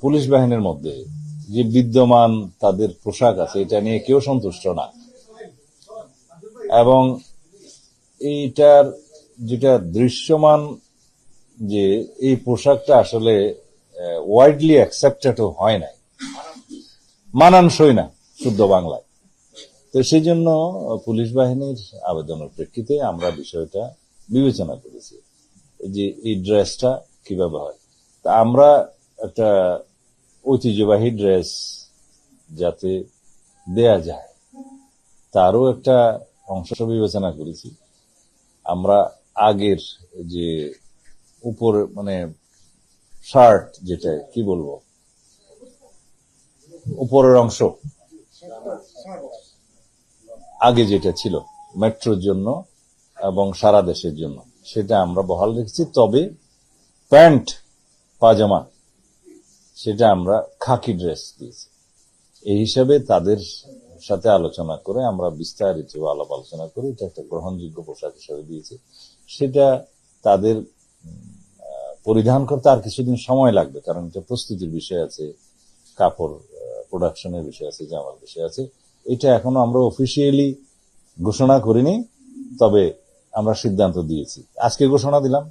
Police বাহিনীর মধ্যে যে বিদ্যমান তাদের পোশাক আছে এটা নিয়ে কেউ সন্তুষ্ট না, এবং এইটার যেটা দৃশ্যমান যে এই পোশাকটা আসলে ওয়াইডলি অ্যাকসেপ্টেড হয় নাই, মানানসই না শুদ্ধ বাংলায়। তো সেই জন্য পুলিশ বাহিনীর আবেদনের প্রেক্ষিতে আমরা বিষয়টা বিবেচনা করেছি যে এই ড্রেসটা কিভাবে হয়। তা আমরা একটা ঐতিহ্যবাহী ড্রেস যাতে দেয়া যায় তারও একটা অংশ বিবেচনা করেছি। আমরা আগের যে উপর মানে শার্ট, যেটা কি বলবো, উপরের অংশ আগে যেটা ছিল মেট্রোর জন্য এবং সারা দেশের জন্য, সেটা আমরা বহাল রেখেছি। তবে প্যান্ট পাজামা সেটা আমরা খাকি ড্রেস দিয়েছি। এই হিসাবে তাদের সাথে আলোচনা করে আমরা বিস্তারিত আলাপ আলোচনা করে এটা একটা গ্রহণযোগ্য পোশাক হিসাবে দিয়েছি। সেটা তাদের পরিধান করতে আর কিছুদিন সময় লাগবে, কারণ এটা প্রস্তুতির বিষয় আছে, কাপড় প্রোডাকশনের বিষয় আছে, জামার বিষয় আছে। এটা এখনো আমরা অফিসিয়ালি ঘোষণা করিনি, তবে আমরা সিদ্ধান্ত দিয়েছি, আজকে ঘোষণা দিলাম।